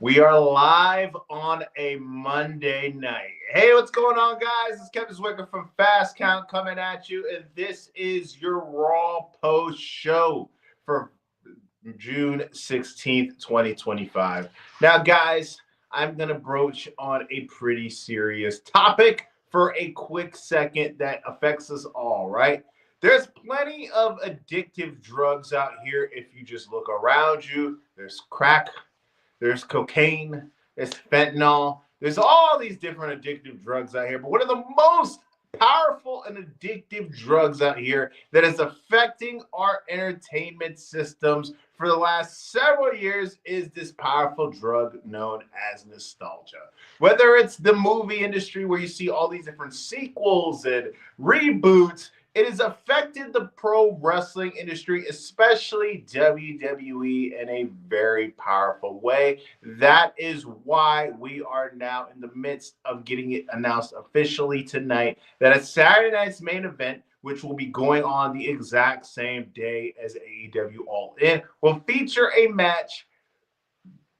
We are live on a Monday night. Hey, what's going on, guys? It's Kevin Zwicker from Fast Count coming at you, and this is your Raw post show for June 16th, 2025. Now, guys, I'm going to broach on a pretty serious topic for a quick second that affects us all, right? There's plenty of addictive drugs out here if you just look around you. There's crack, there's cocaine, there's fentanyl, there's all these different addictive drugs out here. But one of the most powerful and addictive drugs out here that is affecting our entertainment systems for the last several years is this powerful drug known as nostalgia. Whether it's the movie industry where you see all these different sequels and reboots, it has affected the pro wrestling industry, especially WWE, in a very powerful way. That is why we are now in the midst of getting it announced officially tonight that a Saturday night's main event, which will be going on the exact same day as AEW All In, will feature a match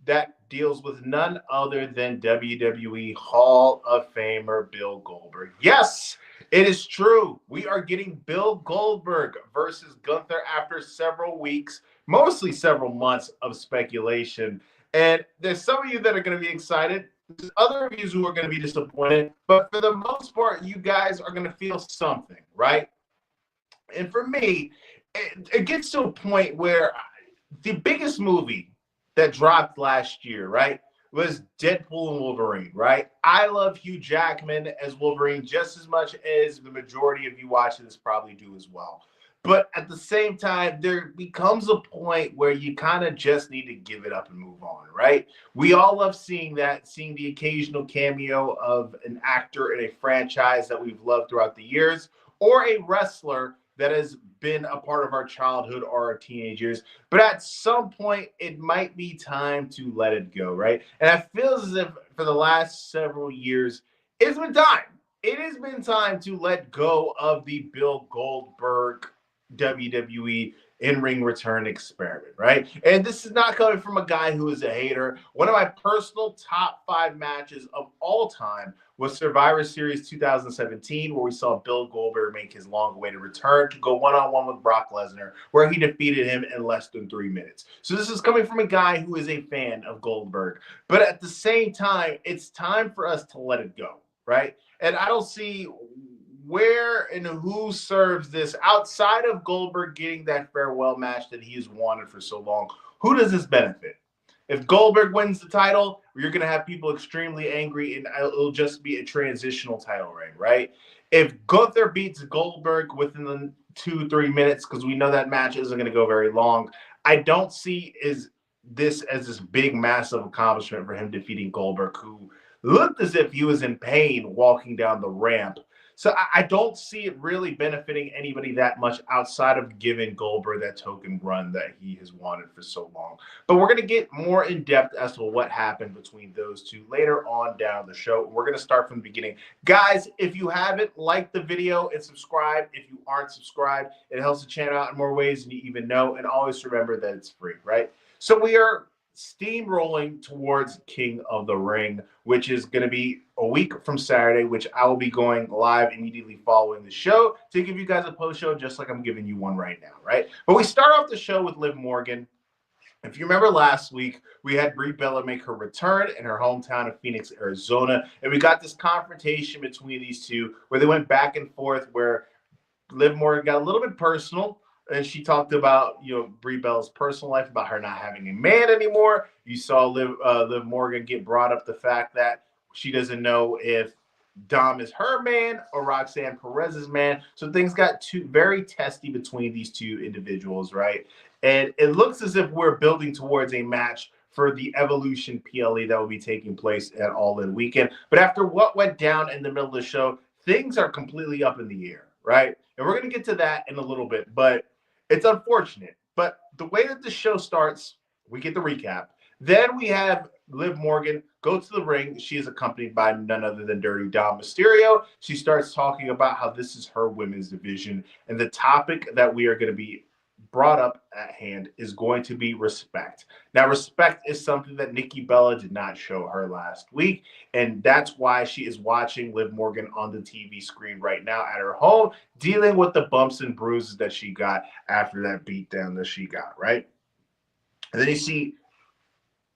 that deals with none other than WWE Hall of Famer Bill Goldberg. Yes, it is true. We are getting Bill Goldberg versus Gunther after several weeks, mostly several months of speculation. And there's some of you that are going to be excited. There's other of you who are going to be disappointed. But for the most part, you guys are going to feel something, right? And for me, it gets to a point where the biggest movie that dropped last year, right, was Deadpool and Wolverine, right? I love Hugh Jackman as Wolverine just as much as the majority of you watching this probably do as well. But at the same time, there becomes a point where you kind of just need to give it up and move on, right? We all love seeing that, seeing the occasional cameo of an actor in a franchise that we've loved throughout the years, or a wrestler that has been a part of our childhood or our teenage years. But at some point, it might be time to let it go, right? And I feel as if for the last several years, it's been time. It has been time to let go of the Bill Goldberg WWE in-ring return experiment, right? And this is not coming from a guy who is a hater. One of my personal top 5 matches of all time was Survivor Series 2017, where we saw Bill Goldberg make his long-awaited return to go one-on-one with Brock Lesnar, where he defeated him in less than 3 minutes. So this is coming from a guy who is a fan of Goldberg. But at the same time, it's time for us to let it go, right? And I don't see where and who serves this outside of Goldberg getting that farewell match that he has wanted for so long. Who does this benefit? If Goldberg wins the title, you're going to have people extremely angry, and it'll just be a transitional title reign, right? If Gunther beats Goldberg within the 2-3 minutes, because we know that match isn't going to go very long, I don't see this as this big, massive accomplishment for him defeating Goldberg, who looked as if he was in pain walking down the ramp. So I don't see it really benefiting anybody that much outside of giving Goldberg that token run that he has wanted for so long. But we're going to get more in depth as to what happened between those two later on down the show. We're going to start from the beginning. Guys, if you haven't, like the video and subscribe. If you aren't subscribed, it helps the channel out in more ways than you even know. And always remember that it's free, right? So we are steamrolling towards King of the Ring, which is going to be a week from Saturday, which I will be going live immediately following the show to give you guys a post show, just like I'm giving you one right now, right? But we start off the show with Liv Morgan. If you remember last week, we had Brie Bella make her return in her hometown of Phoenix, Arizona, and we got this confrontation between these two where they went back and forth, where Liv Morgan got a little bit personal. And she talked about, Brie Bella's personal life, about her not having a man anymore. You saw Liv Morgan get brought up the fact that she doesn't know if Dom is her man or Roxanne Perez's man. So things got very testy between these two individuals, right? And it looks as if we're building towards a match for the Evolution PLE that will be taking place at All In Weekend. But after what went down in the middle of the show, things are completely up in the air, right? And we're going to get to that in a little bit, but it's unfortunate. But the way that the show starts, we get the recap. Then we have Liv Morgan go to the ring. She is accompanied by none other than Dirty Dom Mysterio. She starts talking about how this is her women's division. And the topic that we are going to be brought up at hand is going to be respect. Now, respect is something that Nikki Bella did not show her last week, and that's why she is watching Liv Morgan on the TV screen right now at her home, dealing with the bumps and bruises that she got after that beatdown that she got, right? And then you see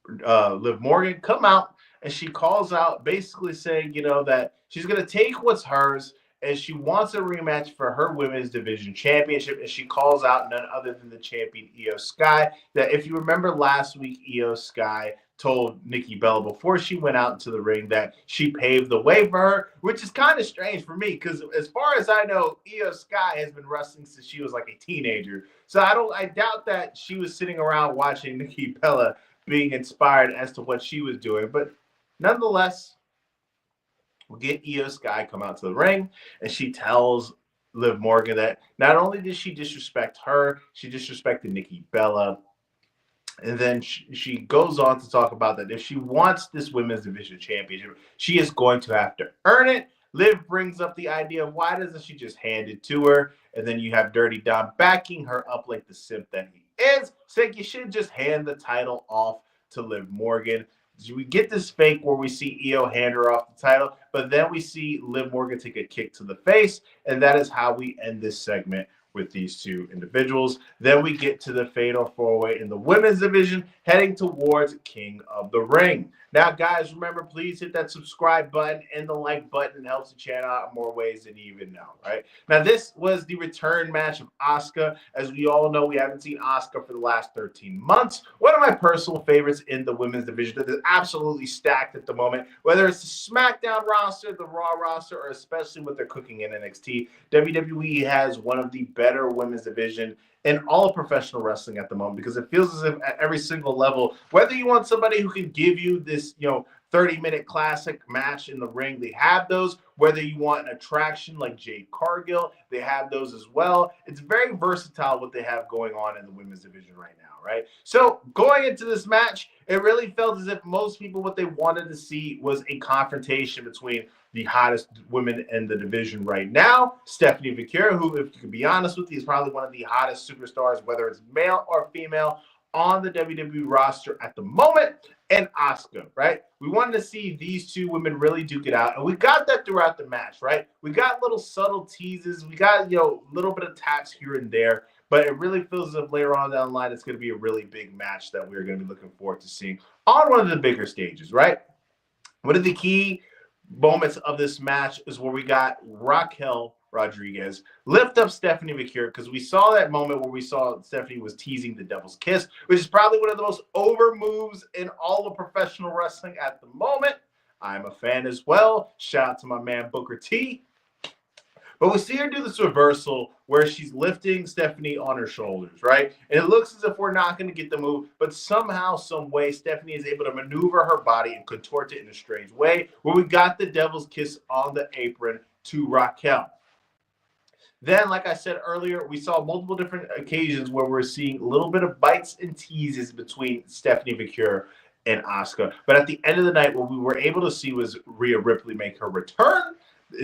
Liv Morgan come out and she calls out basically saying, that she's going to take what's hers and she wants a rematch for her women's division championship. And she calls out none other than the champion Io Sky. That if you remember last week, Io Sky told Nikki Bella before she went out into the ring that she paved the way for her, which is kind of strange for me because as far as I know, Io Sky has been wrestling since she was like a teenager. So I doubt that she was sitting around watching Nikki Bella being inspired as to what she was doing. But nonetheless, we get Io Sky come out to the ring, and she tells Liv Morgan that not only did she disrespect her, she disrespected Nikki Bella. And then she goes on to talk about that if she wants this women's division championship, she is going to have to earn it. Liv brings up the idea of why doesn't she just hand it to her? And then you have Dirty Dom backing her up like the simp that he is, saying you should just hand the title off to Liv Morgan. So we get this fake where we see Io hand her off the title, but then we see Liv Morgan take a kick to the face, and that is how we end this segment with these two individuals. Then we get to the fatal four-way in the women's division, heading towards King of the Ring. Now, guys, remember, please hit that subscribe button and the like button. It helps the channel out in more ways than you even know, right? Now, this was the return match of Asuka. As we all know, we haven't seen Asuka for the last 13 months. One of my personal favorites in the women's division that is absolutely stacked at the moment, whether it's the SmackDown roster, the Raw roster, or especially what they're cooking in NXT. WWE has one of the better women's division in all of professional wrestling at the moment, because it feels as if at every single level, whether you want somebody who can give you this, 30-minute classic match in the ring, they have those. Whether you want an attraction like Jade Cargill, they have those as well. It's very versatile what they have going on in the women's division right now, right? So going into this match, it really felt as if most people, what they wanted to see was a confrontation between the hottest women in the division right now, Stephanie McMahon, who, if you can be honest with you, is probably one of the hottest superstars, whether it's male or female, on the WWE roster at the moment, and Asuka, right? We wanted to see these two women really duke it out, and we got that throughout the match, right? We got little subtle teases, we got, a little bit of taps here and there, but it really feels as if later on down the line, it's going to be a really big match that we're going to be looking forward to seeing on one of the bigger stages, right? One of the key moments of this match is where we got Raquel Rodriguez lift up Stephanie McMahon, because we saw that moment where we saw Stephanie was teasing the Devil's Kiss, which is probably one of the most over moves in all of professional wrestling at the moment. I'm a fan as well. Shout out to my man Booker T. But we see her do this reversal where she's lifting Stephanie on her shoulders, right? And it looks as if we're not going to get the move, but somehow, some way, Stephanie is able to maneuver her body and contort it in a strange way, where we got the Devil's Kiss on the apron to Raquel. Then, like I said earlier, we saw multiple different occasions where we're seeing a little bit of bites and teases between Stephanie McMahon and Asuka. But at the end of the night, what we were able to see was Rhea Ripley make her return.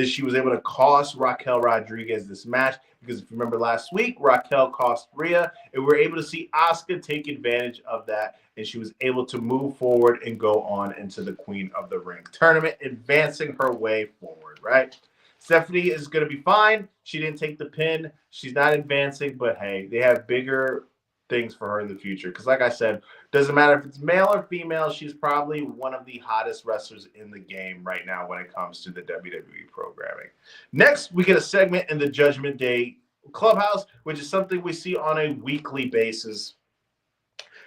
She was able to cost Raquel Rodriguez this match, because if you remember last week, Raquel cost Rhea, and we were able to see Asuka take advantage of that, and she was able to move forward and go on into the Queen of the Ring tournament, advancing her way forward, right? Stephanie is going to be fine. She didn't take the pin. She's not advancing, but hey, they have bigger things for her in the future. Because like I said, doesn't matter if it's male or female, she's probably one of the hottest wrestlers in the game right now when it comes to the WWE programming. Next, we get a segment in the Judgment Day Clubhouse, which is something we see on a weekly basis.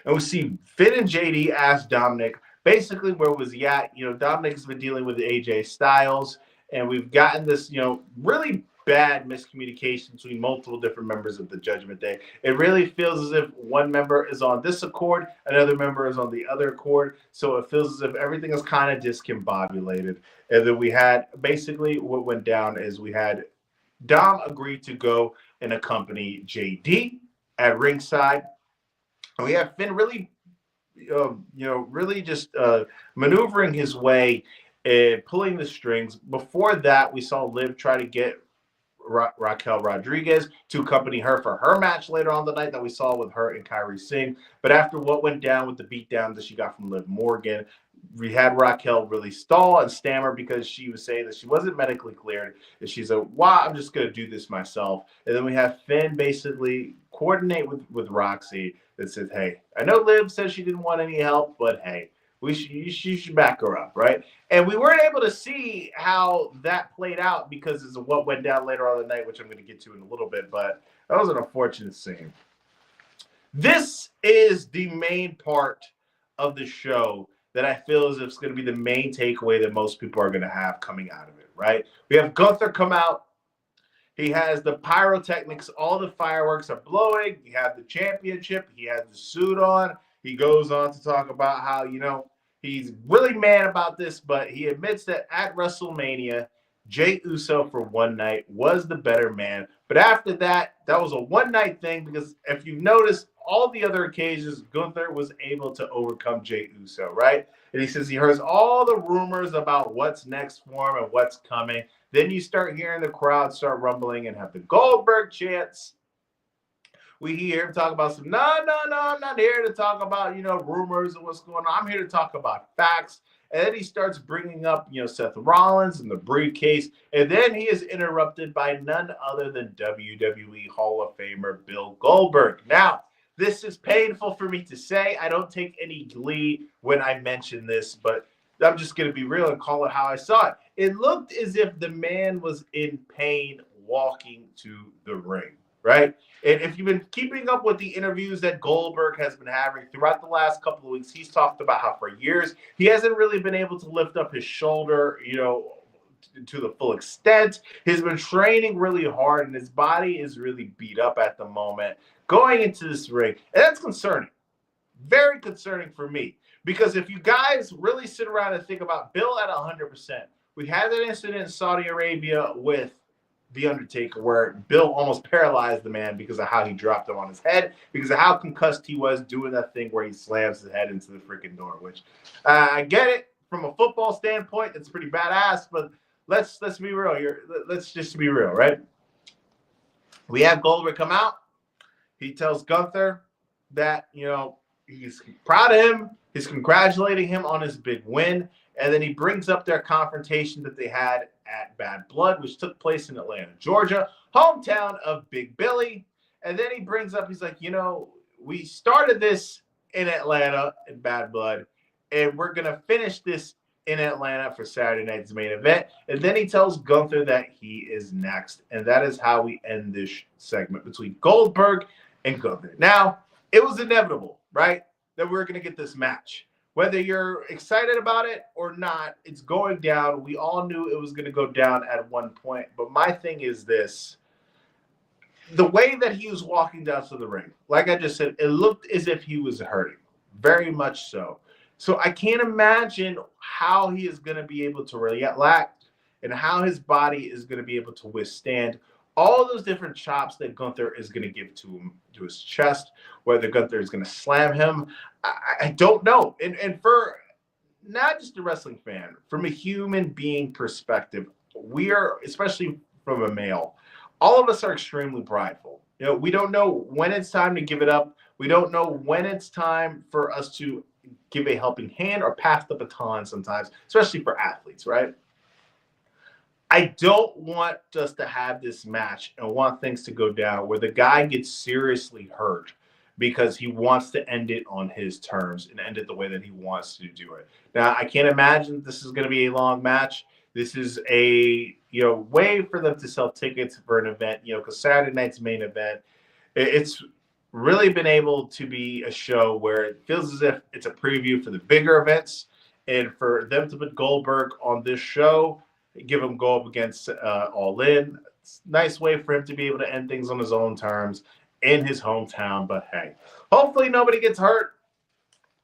And we see Finn and JD ask Dominic basically where was he at. Dominic's been dealing with AJ Styles, and we've gotten this, really bad miscommunication between multiple different members of the Judgment Day. It really feels as if one member is on this accord, another member is on the other accord. So it feels as if everything is kind of discombobulated. And then we had, basically what went down is we had Dom agree to go and accompany JD at ringside. And we have Finn really, really just maneuvering his way and pulling the strings. Before that, we saw Liv try to get Raquel Rodriguez to accompany her for her match later on the night that we saw with her and Kyrie Singh. But after what went down with the beatdown that she got from Liv Morgan, we had Raquel really stall and stammer because she was saying that she wasn't medically cleared. And she's like, wow, I'm just going to do this myself. And then we have Finn basically coordinate with Roxy that says, hey, I know Liv said she didn't want any help, but hey, you should back her up, right? And we weren't able to see how that played out because of what went down later on the night, which I'm going to get to in a little bit, but that was an unfortunate scene. This is the main part of the show that I feel as if it's going to be the main takeaway that most people are going to have coming out of it, right? We have Gunther come out. He has the pyrotechnics. All the fireworks are blowing. You have the championship. He has the suit on. He goes on to talk about how, he's really mad about this, but he admits that at WrestleMania, Jey Uso for one night was the better man. But after that, that was a one-night thing because if you've noticed, all the other occasions, Gunther was able to overcome Jey Uso, right? And he says he hears all the rumors about what's next for him and what's coming. Then you start hearing the crowd start rumbling and have the Goldberg chants. We hear him talk about no, I'm not here to talk about, rumors and what's going on. I'm here to talk about facts. And then he starts bringing up, Seth Rollins and the briefcase. And then he is interrupted by none other than WWE Hall of Famer Bill Goldberg. Now, this is painful for me to say. I don't take any glee when I mention this, but I'm just going to be real and call it how I saw it. It looked as if the man was in pain walking to the ring. Right? And if you've been keeping up with the interviews that Goldberg has been having throughout the last couple of weeks, he's talked about how for years he hasn't really been able to lift up his shoulder, to the full extent. He's been training really hard and his body is really beat up at the moment going into this ring. And that's concerning. Very concerning for me. Because if you guys really sit around and think about Bill at 100%, we had that incident in Saudi Arabia with The Undertaker, where Bill almost paralyzed the man because of how he dropped him on his head, because of how concussed he was doing that thing where he slams his head into the freaking door, which I get it from a football standpoint. It's pretty badass, but let's be real here. Let's just be real, right? We have Goldberg come out. He tells Gunther that, he's proud of him. He's congratulating him on his big win. And then he brings up their confrontation that they had at Bad Blood, which took place in Atlanta, Georgia, hometown of Big Billy. And then he brings up, he's like, we started this in Atlanta in Bad Blood, and we're going to finish this in Atlanta for Saturday night's main event. And then he tells Gunther that he is next. And that is how we end this segment between Goldberg and Gunther. Now, it was inevitable, right, that we're going to get this match. Whether you're excited about it or not, it's going down. We all knew it was going to go down at one point. But my thing is this. The way that he was walking down to the ring, like I just said, it looked as if he was hurting. Very much so. So I can't imagine how he is going to be able to react and how his body is going to be able to withstand all those different chops that Gunther is going to give to him, to his chest, whether Gunther is going to slam him. I don't know. And for not just a wrestling fan, from a human being perspective, we are, especially from a male, all of us are extremely prideful. We don't know when it's time to give it up. We don't know when it's time for us to give a helping hand or pass the baton sometimes, especially for athletes, right? I don't want us to have this match and want things to go down where the guy gets seriously hurt because he wants to end it on his terms and end it the way that he wants to do it. Now, I can't imagine this is going to be a long match. This is a way for them to sell tickets for an event, because Saturday night's main event, it's really been able to be a show where it feels as if it's a preview for the bigger events, and for them to put Goldberg on this show, give him go up against All In. It's a nice way for him to be able to end things on his own terms in his hometown. But hey, hopefully nobody gets hurt.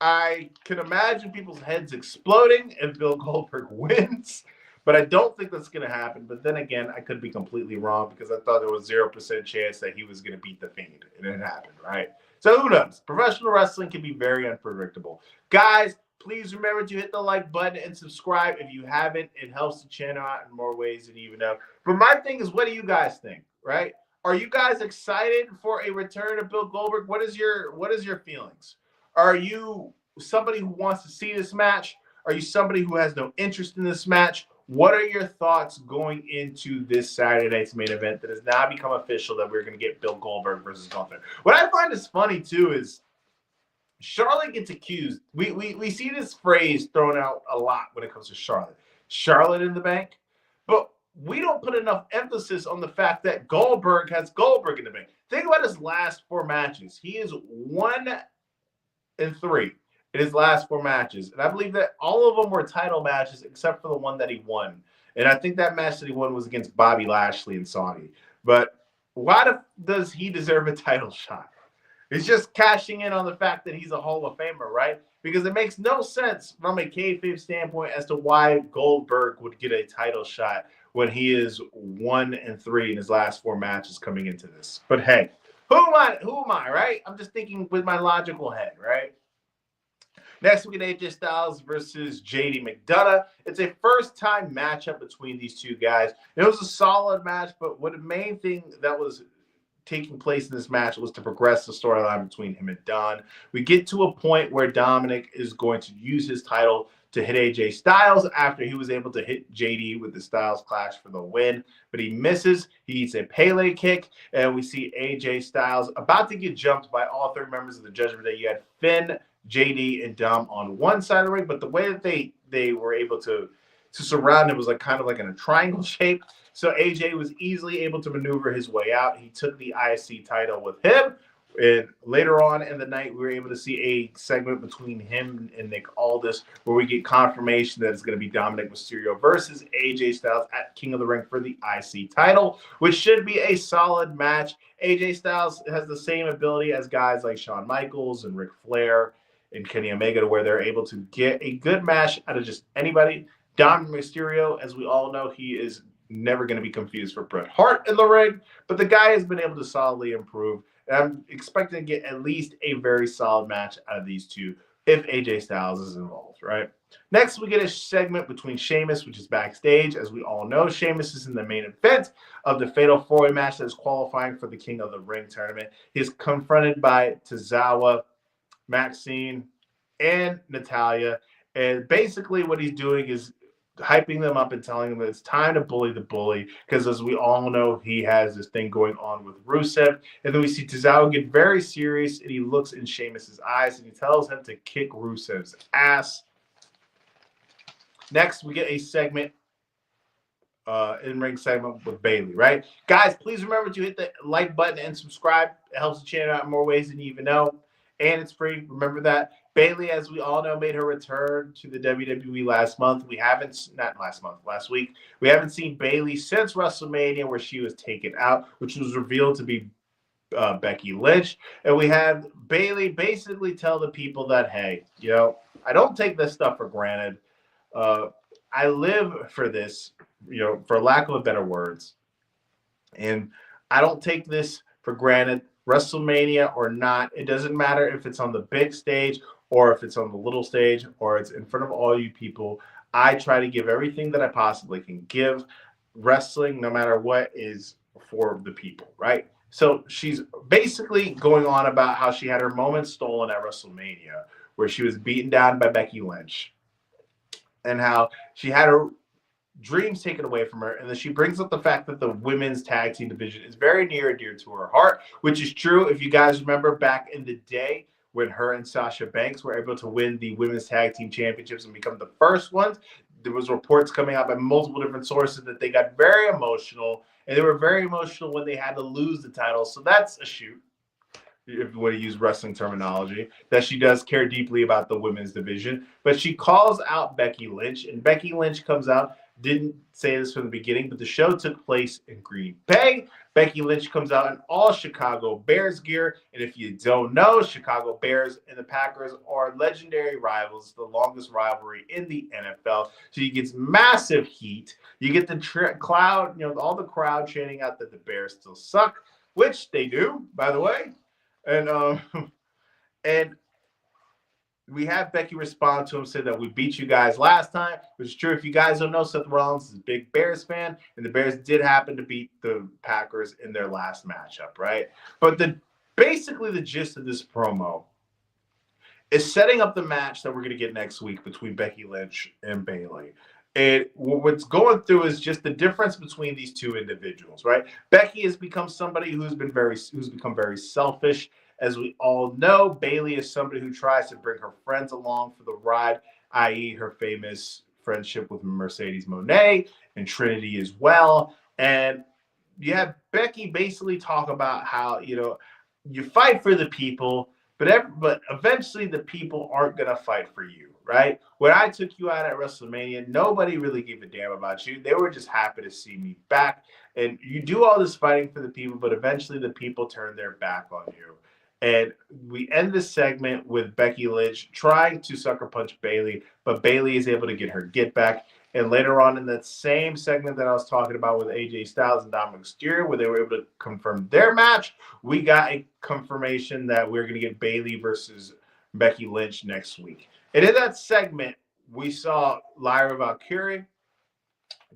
I can imagine people's heads exploding if Bill Goldberg wins, but I don't think that's going to happen. But then again, I could be completely wrong because I thought there was 0% chance that he was going to beat the Fiend, and it happened, right? So who knows? Professional wrestling can be very unpredictable. Guys, please remember to hit the like button and subscribe if you haven't. It helps the channel out in more ways than you even know. But my thing is, what do you guys think, right? Are you guys excited for a return of Bill Goldberg? What is your feelings? Are you somebody who wants to see this match? Are you somebody who has no interest in this match? What are your thoughts going into this Saturday night's main event that has now become official that we're going to get Bill Goldberg versus Gunther? What I find is funny, too, is Charlotte gets accused. We see this phrase thrown out a lot when it comes to Charlotte. Charlotte in the bank. But we don't put enough emphasis on the fact that Goldberg has Goldberg in the bank. Think about his last 4 matches. He is 1-3 in his last 4 matches. And I believe that all of them were title matches except for the one that he won. And I think that match that he won was against Bobby Lashley in Saudi. But why does he deserve a title shot? It's just cashing in on the fact that he's a Hall of Famer, right? Because it makes no sense from a kayfabe standpoint as to why Goldberg would get a title shot when he is 1-3 in his last 4 matches coming into this. But hey, who am I, right? I'm just thinking with my logical head, right? Next, we get AJ Styles versus JD McDonough. It's a first-time matchup between these two guys. It was a solid match, but what the main thing that was taking place in this match was to progress the storyline between him and Don. We get to a point where Dominic is going to use his title to hit AJ Styles after he was able to hit JD with the Styles Clash for the win, but he misses. He eats a Pele kick, and we see AJ Styles about to get jumped by all 3 members of the Judgment Day. You had Finn, JD, and Dom on one side of the ring, but the way that they were able to surround him was kind of in a triangle shape. So AJ was easily able to maneuver his way out. He took the IC title with him. And later on in the night, we were able to see a segment between him and Nick Aldis where we get confirmation that it's going to be Dominic Mysterio versus AJ Styles at King of the Ring for the IC title, which should be a solid match. AJ Styles has the same ability as guys like Shawn Michaels and Ric Flair and Kenny Omega, to where they're able to get a good match out of just anybody. Dominic Mysterio, as we all know, he is never going to be confused for Bret Hart in the ring, but the guy has been able to solidly improve. And I'm expecting to get at least a very solid match out of these two if AJ Styles is involved, right? Next, we get a segment between Sheamus, which is backstage. As we all know, Sheamus is in the main event of the Fatal 4-Way match that is qualifying for the King of the Ring tournament. He's confronted by Tozawa, Maxine, and Natalya. And basically what he's doing is hyping them up and telling them that it's time to bully the bully, because as we all know, he has this thing going on with Rusev. And then we see Tozawa get very serious, and he looks in Sheamus's eyes, and he tells him to kick Rusev's ass. Next, we get a segment, in-ring segment with Bayley, right? Guys, please remember to hit the like button and subscribe. It helps the channel out in more ways than you even know. And it's free. Remember that. Bayley, as we all know, made her return to the WWE last month. Last week. We haven't seen Bayley since WrestleMania, where she was taken out, which was revealed to be Becky Lynch. And we have Bayley basically tell the people that, hey, I don't take this stuff for granted. I live for this, for lack of better words. And I don't take this for granted. WrestleMania or not, it doesn't matter if it's on the big stage or if it's on the little stage or it's in front of all you people. I try to give everything that I possibly can give. Wrestling, no matter what, is for the people, right? So she's basically going on about how she had her moment stolen at WrestleMania, where she was beaten down by Becky Lynch, and how she had her dreams taken away from her. And then she brings up the fact that the women's tag team division is very near and dear to her heart, which is true. If you guys remember back in the day when her and Sasha Banks were able to win the women's tag team championships and become the first ones, there was reports coming out by multiple different sources that they got very emotional, and they were very emotional when they had to lose the title. So that's a shoot, if you want to use wrestling terminology, that she does care deeply about the women's division. But she calls out Becky Lynch, and Becky Lynch comes out. Didn't say this from the beginning, but the show took place in Green Bay. Becky Lynch comes out in all Chicago Bears gear. And if you don't know, Chicago Bears and the Packers are legendary rivals, the longest rivalry in the NFL. So you get massive heat. You get the crowd, all the crowd chanting out that the Bears still suck, which they do, by the way. And we have Becky respond to him, say that we beat you guys last time, which is true. If you guys don't know, Seth Rollins is a big Bears fan, and the Bears did happen to beat the Packers in their last matchup, right? But basically the gist of this promo is setting up the match that we're going to get next week between Becky Lynch and Bayley. And what's going through is just the difference between these two individuals, right? Becky has become somebody who's become very selfish. As we all know, Bayley is somebody who tries to bring her friends along for the ride, i.e., her famous friendship with Mercedes Moné and Trinity as well. And you have Becky basically talk about how, you fight for the people, but eventually the people aren't going to fight for you, right? When I took you out at WrestleMania, nobody really gave a damn about you. They were just happy to see me back. And you do all this fighting for the people, but eventually the people turn their back on you. And we end this segment with Becky Lynch trying to sucker punch Bayley, but Bayley is able to get her get back. And later on in that same segment that I was talking about with AJ Styles and Dominic Mysterio, where they were able to confirm their match, we got a confirmation that we're going to get Bayley versus Becky Lynch next week. And in that segment, we saw Lyra Valkyrie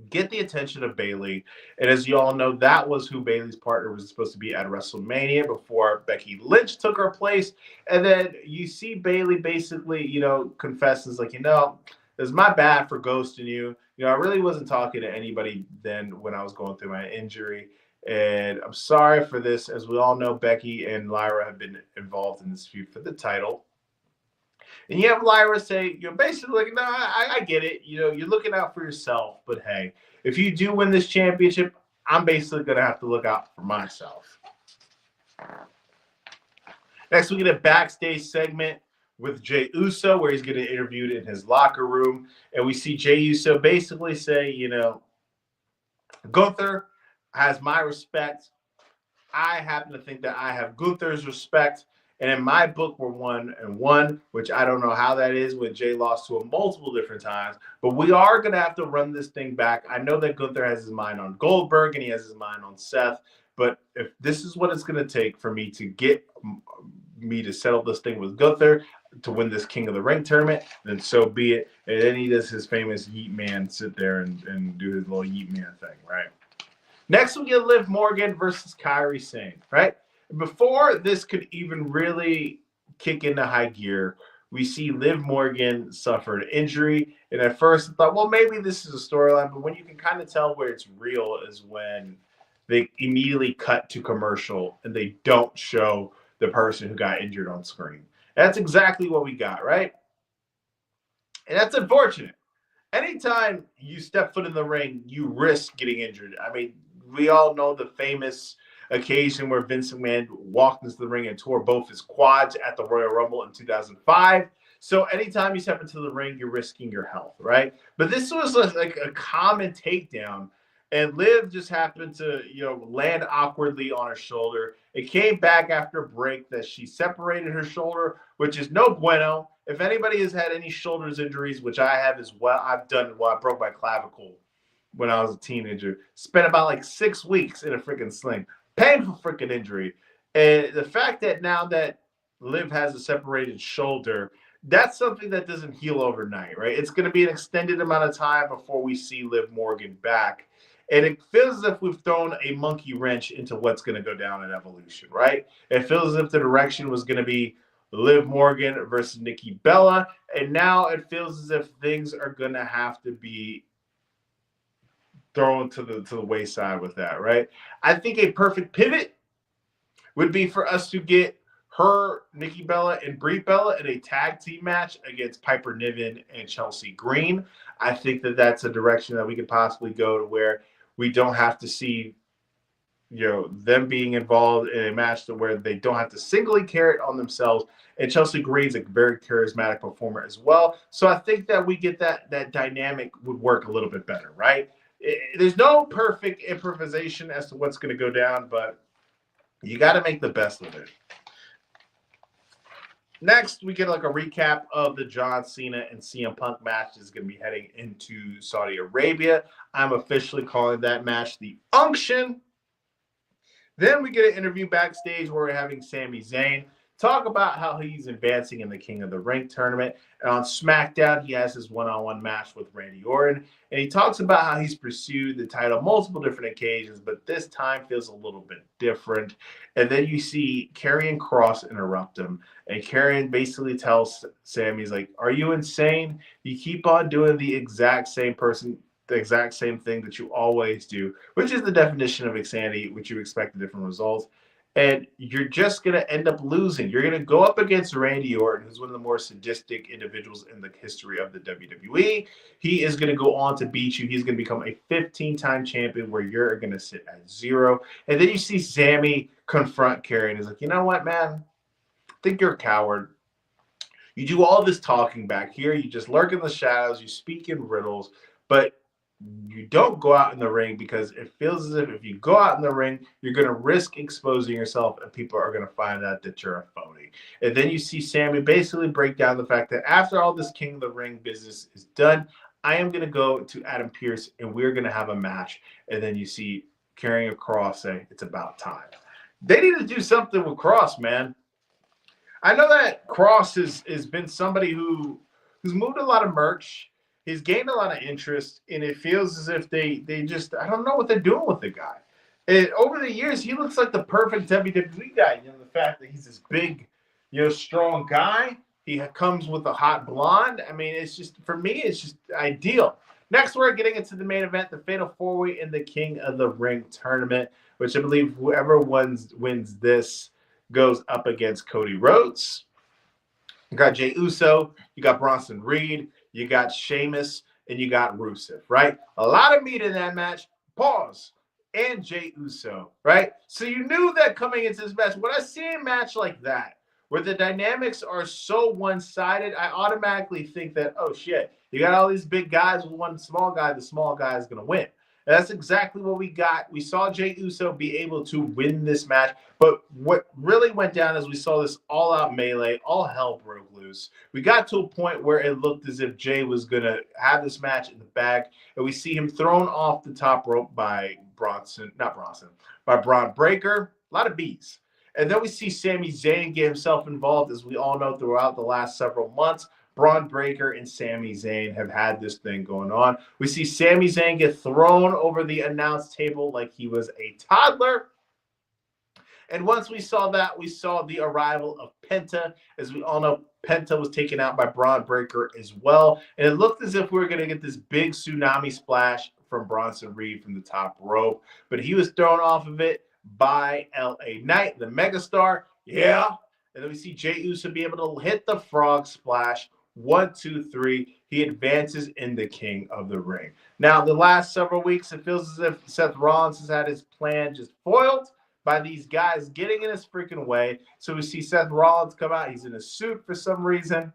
get the attention of Bayley. And as you all know, that was who Bayley's partner was supposed to be at WrestleMania before Becky Lynch took her place. And then you see Bayley basically, confesses like, it's my bad for ghosting you. I really wasn't talking to anybody then when I was going through my injury. And I'm sorry for this. As we all know, Becky and Lyra have been involved in this feud for the title. And you have Lyra say, basically like, no, I get it. You're looking out for yourself. But hey, if you do win this championship, I'm basically going to have to look out for myself. Next, we get a backstage segment with Jey Uso, where he's getting interviewed in his locker room. And we see Jey Uso basically say, Gunther has my respect. I happen to think that I have Gunther's respect. And in my book, we're 1-1, which I don't know how that is when Jey lost to him multiple different times. But we are going to have to run this thing back. I know that Gunther has his mind on Goldberg and he has his mind on Seth. But if this is what it's going to take for me to get me to settle this thing with Gunther to win this King of the Ring tournament, then so be it. And then he does his famous Yeet Man sit there and do his little Yeet Man thing, right? Next, we get Liv Morgan versus Kairi Sane, right? Before this could even really kick into high gear, we see Liv Morgan suffer an injury. And at first I thought, well, maybe this is a storyline. But when you can kind of tell where it's real is when they immediately cut to commercial and they don't show the person who got injured on screen. That's exactly what we got, right? And that's unfortunate. Anytime you step foot in the ring, you risk getting injured. I mean, we all know the famous occasion where Vince McMahon walked into the ring and tore both his quads at the Royal Rumble in 2005. So anytime you step into the ring, you're risking your health, right? But this was like a common takedown. And Liv just happened to, land awkwardly on her shoulder. It came back after a break that she separated her shoulder, which is no bueno. If anybody has had any shoulders injuries, which I have as well, I broke my clavicle when I was a teenager. Spent about like 6 weeks in a freaking sling. Painful freaking injury. And the fact that now that Liv has a separated shoulder, that's something that doesn't heal overnight, right? It's going to be an extended amount of time before we see Liv Morgan back. And it feels as if we've thrown a monkey wrench into what's going to go down in Evolution, right? It feels as if the direction was going to be Liv Morgan versus Nikki Bella. And now it feels as if things are going to have to be thrown to the wayside with that, right? I think a perfect pivot would be for us to get her, Nikki Bella, and Brie Bella in a tag team match against Piper Niven and Chelsea Green. I think that that's a direction that we could possibly go to where we don't have to see, them being involved in a match to where they don't have to singly carry it on themselves. And Chelsea Green's a very charismatic performer as well. So I think that we get that dynamic would work a little bit better, right? There's no perfect improvisation as to what's going to go down, but you got to make the best of it. Next, we get like a recap of the John Cena and CM Punk match that's going to be heading into Saudi Arabia. I'm officially calling that match the Unction. Then we get an interview backstage where we're having Sami Zayn talk about how he's advancing in the King of the Ring tournament. And on SmackDown, he has his one-on-one match with Randy Orton. And he talks about how he's pursued the title multiple different occasions, but this time feels a little bit different. And then you see Karrion Kross interrupt him. And Karrion basically tells Sam, he's like, are you insane? You keep on doing the exact same thing that you always do, which is the definition of insanity, which you expect different results. And you're just going to end up losing. You're going to go up against Randy Orton, who's one of the more sadistic individuals in the history of the WWE. He is going to go on to beat you. He's going to become a 15-time champion where you're going to sit at 0. And then you see Sami confront Karrion. He's like, you know what, man? I think you're a coward. You do all this talking back here. You just lurk in the shadows. You speak in riddles. But you don't go out in the ring because it feels as if you go out in the ring, you're going to risk exposing yourself and people are going to find out that you're a phony. And then you see Sami basically break down the fact that after all this King of the Ring business is done, I am going to go to Adam Pearce and we're going to have a match. And then you see Karrion Kross say, it's about time. They need to do something with Kross, man. I know that Kross has been somebody who's moved a lot of merch. He's gained a lot of interest, and it feels as if they just, I don't know what they're doing with the guy. Over the years, he looks like the perfect WWE guy. You know, the fact that he's this big, strong guy. He comes with a hot blonde. I mean, it's just, for me, it's just ideal. Next, we're getting into the main event, the Fatal 4-Way in the King of the Ring tournament, which I believe whoever wins this goes up against Cody Rhodes. You got Jey Uso. You got Bronson Reed. You got Sheamus, and you got Rusev, right? A lot of meat in that match. Pause. And Jey Uso, right? So you knew that coming into this match. When I see a match like that, where the dynamics are so one-sided, I automatically think that, oh, shit, you got all these big guys with one small guy. The small guy is going to win. And that's exactly what we got. We saw Jey Uso be able to win this match. But what really went down is we saw this all-out melee. All hell broke loose. We got to a point where it looked as if Jey was going to have this match in the bag. And we see him thrown off the top rope by Braun Breaker. A lot of bees. And then we see Sami Zayn get himself involved. As we all know, throughout the last several months, Braun Breaker and Sami Zayn have had this thing going on. We see Sami Zayn get thrown over the announce table like he was a toddler. And once we saw that, we saw the arrival of Penta. As we all know, Penta was taken out by Braun Breaker as well. And it looked as if we were going to get this big tsunami splash from Bronson Reed from the top rope. But he was thrown off of it by LA Knight, the megastar. Yeah. And then we see Jey Uso be able to hit the frog splash. 1, 2, 3. He advances in the King of the Ring. Now, the last several weeks, it feels as if Seth Rollins has had his plan just foiled by these guys getting in his freaking way. So we see Seth Rollins come out. He's in a suit for some reason.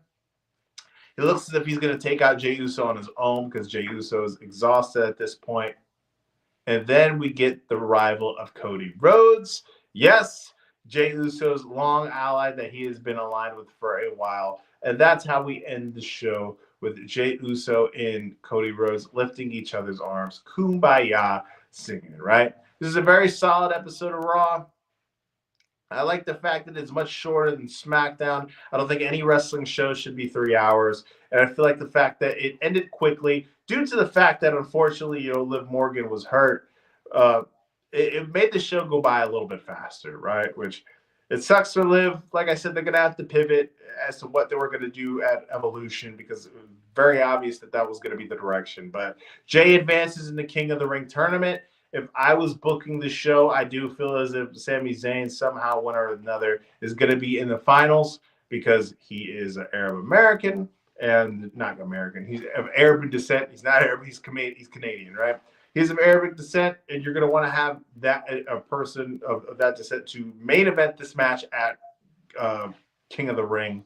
It looks as if he's going to take out Jey Uso on his own because Jey Uso is exhausted at this point. And then we get the arrival of Cody Rhodes. Yes, Jey Uso's long ally that he has been aligned with for a while. And that's how we end the show, with Jey Uso and Cody Rhodes lifting each other's arms. Kumbaya singing, right? This is a very solid episode of Raw. I like the fact that it's much shorter than SmackDown. I don't think any wrestling show should be 3 hours. And I feel like the fact that it ended quickly, due to the fact that, unfortunately, Liv Morgan was hurt, it made the show go by a little bit faster, right? Which, it sucks for Liv. Like I said, they're going to have to pivot as to what they were going to do at Evolution, because it was very obvious that was going to be the direction. But Jey advances in the King of the Ring tournament. If I was booking the show, I do feel as if Sami Zayn somehow, one or another, is going to be in the finals, because he is an Arab American, and not American. He's of Arab descent. He's not Arab. He's Canadian, right? He's of Arabic descent, and you're going to want to have that a person of that descent to main event this match at King of the Ring.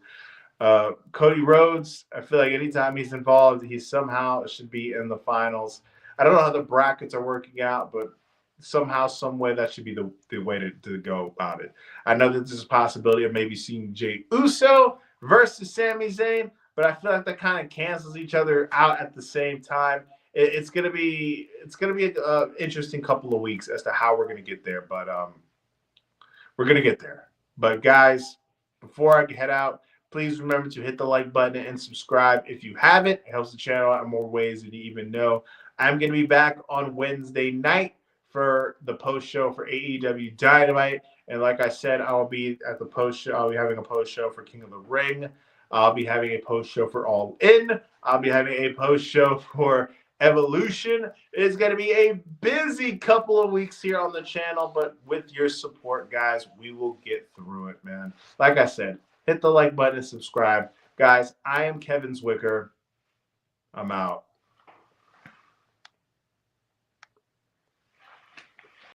Cody Rhodes, I feel like anytime he's involved, he somehow should be in the finals. I don't know how the brackets are working out, but somehow, some way, that should be the way to go about it. I know that there's a possibility of maybe seeing Jey Uso versus Sami Zayn, but I feel like that kind of cancels each other out at the same time. It's gonna be an interesting couple of weeks as to how we're gonna get there, but we're gonna get there. But guys, before I head out, please remember to hit the like button and subscribe if you haven't. It helps the channel out in more ways than you even know. I'm going to be back on Wednesday night for the post show for AEW Dynamite. And like I said, I'll be at the post show. I'll be having a post show for King of the Ring. I'll be having a post show for All In. I'll be having a post show for Evolution. It's going to be a busy couple of weeks here on the channel, but with your support, guys, we will get through it, man. Like I said, hit the like button and subscribe. Guys, I am Kevin Zwicker. I'm out.